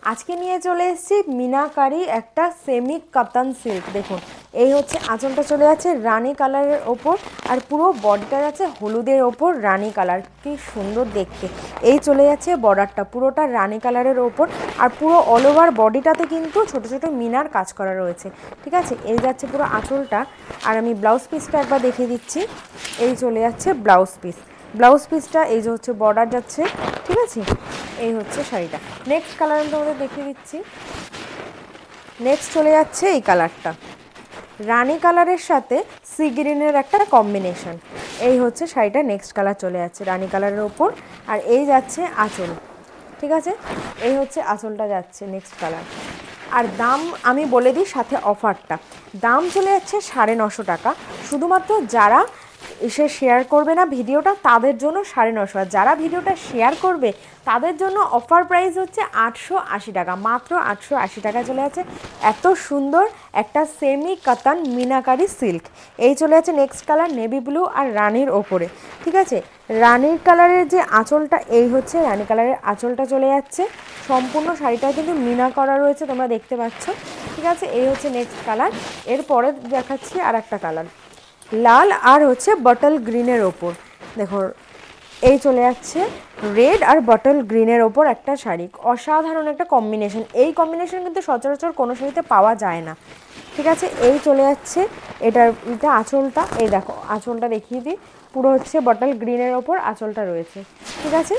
আজকে নিয়ে চলে এসেছি মিনাকারি একটা সেমি কাতান সিল্ক। দেখুন এই হচ্ছে আঁচলটা চলে যাচ্ছে রানী কালারের ওপর, আর পুরো বডিটা যাচ্ছে হলুদের ওপর রানী কালার, কি সুন্দর দেখতে। এই চলে যাচ্ছে বর্ডারটা পুরোটা রানী কালারের ওপর, আর পুরো অল ওভার বডিটাতে কিন্তু ছোট ছোট মিনার কাজ করা রয়েছে। ঠিক আছে, এই যাচ্ছে পুরো আঁচলটা। আর আমি ব্লাউজ পিসটা একবার দেখিয়ে দিচ্ছি। এই চলে যাচ্ছে ব্লাউজ পিস। ব্লাউজ পিসটা এই যে হচ্ছে বর্ডার যাচ্ছে। ঠিক আছে, এই হচ্ছে শাড়িটা। নেক্সট কালার আমি তোমাদের দেখিয়ে দিচ্ছি। নেক্সট চলে যাচ্ছে এই কালারটা, রানী কালারের সাথে সি গ্রিনের একটা কম্বিনেশন। এই হচ্ছে শাড়িটা, নেক্সট কালার চলে যাচ্ছে রানী কালারের ওপর, আর এই যাচ্ছে আঁচল। ঠিক আছে, এই হচ্ছে আঁচলটা যাচ্ছে নেক্সট কালার। আর দাম আমি বলে দিই সাথে অফারটা। দাম চলে যাচ্ছে 950 টাকা। শুধুমাত্র যারা এসে শেয়ার করবে না ভিডিওটা তাদের জন্য 950, আর যারা ভিডিওটা শেয়ার করবে তাদের জন্য অফার প্রাইস হচ্ছে 880 টাকা। মাত্র 880 টাকা চলে যাচ্ছে এত সুন্দর একটা সেমি কাতান মিনাকারি সিল্ক। এই চলে যাচ্ছে নেক্সট কালার নেভি ব্লু আর রানীর ওপরে। ঠিক আছে, রানীর কালারের যে আঁচলটা, এই হচ্ছে রানী কালারের আঁচলটা চলে যাচ্ছে। সম্পূর্ণ শাড়িটা কিন্তু মিনা করা রয়েছে, তোমরা দেখতে পাচ্ছ। ঠিক আছে, এই হচ্ছে নেক্সট কালার। এরপরে দেখাচ্ছি আর একটা কালার, লাল আর হচ্ছে বটল গ্রিনের ওপর। দেখো এই চলে যাচ্ছে রেড আর বটল গ্রিনের ওপর একটা শাড়ি, অসাধারণ একটা কম্বিনেশন। এই কম্বিনেশন কিন্তু সচরাচর কোনো শাড়িতে পাওয়া যায় না। ঠিক আছে, এই চলে যাচ্ছে এটা আঁচলটা। এই দেখো আঁচলটা দেখিয়ে দিই, পুরো হচ্ছে বটল গ্রিনের ওপর আঁচলটা রয়েছে। ঠিক আছে,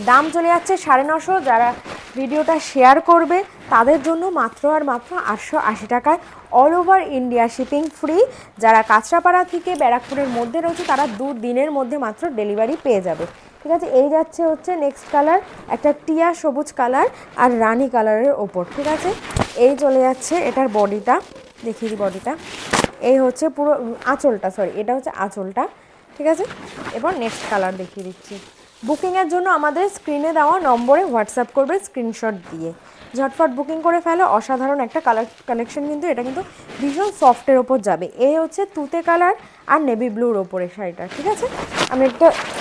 দাম চলে যাচ্ছে 950। যারা ভিডিওটা শেয়ার করবে তাদের জন্য মাত্র আর মাত্র 880 টাকায় all over India shipping free. যারা কাঁচরাপাড়া থেকে ব্যারাকপুরের মধ্যে রয়েছে তারা 2 দিনের মধ্যে মাত্র ডেলিভারি পেয়ে যাবে। ঠিক আছে, এই যাচ্ছে হচ্ছে নেক্সট কালার, একটা টিয়া সবুজ কালার আর রানী কালারের ওপর। ঠিক আছে, এই চলে যাচ্ছে এটার বডিটা, দেখিয়ে দিই বডিটা। এই হচ্ছে পুরো আঁচলটা, সরি এটা হচ্ছে আঁচলটা। ঠিক আছে, এবার নেক্সট কালার দেখিয়ে দিচ্ছি। বুকিংয়ের জন্য আমাদের স্ক্রিনে দেওয়া নম্বরে হোয়াটসঅ্যাপ করবে স্ক্রিনশট দিয়ে, ঝটফট বুকিং করে ফেলো। অসাধারণ একটা কালেকশন, কিন্তু এটা কিন্তু ভীষণ সফটের ওপর যাবে। এই হচ্ছে তুতে কালার আর নেভি ব্লুর ওপরে শাড়িটা। ঠিক আছে, আমি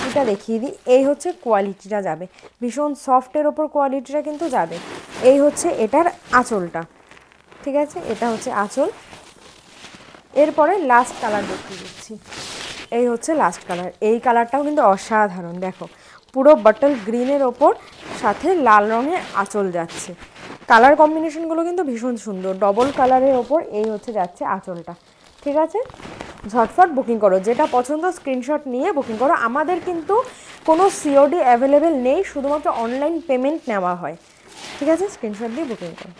এটা দেখিয়ে দিই। এই হচ্ছে কোয়ালিটিটা যাবে, ভীষণ সফটের ওপর কোয়ালিটিটা কিন্তু যাবে। এই হচ্ছে এটার আঁচলটা। ঠিক আছে, এটা হচ্ছে আঁচল। এরপরে লাস্ট কালার দেখিয়ে দিচ্ছি। এই হচ্ছে লাস্ট কালার। এই কালারটাও কিন্তু অসাধারণ। দেখো পুরো বটল গ্রিনের ওপর সাথে লাল রঙের আঁচল যাচ্ছে। কালার কম্বিনেশনগুলো কিন্তু ভীষণ সুন্দর, ডবল কালারের ওপর এই হচ্ছে যাচ্ছে আঁচলটা। ঠিক আছে, ঝটফট বুকিং করো, যেটা পছন্দ স্ক্রিনশট নিয়ে বুকিং করো। আমাদের কিন্তু কোনো সিওডি অ্যাভেলেবেল নেই, শুধুমাত্র অনলাইন পেমেন্ট নেওয়া হয়। ঠিক আছে, স্ক্রিনশট দিয়ে বুকিং করো।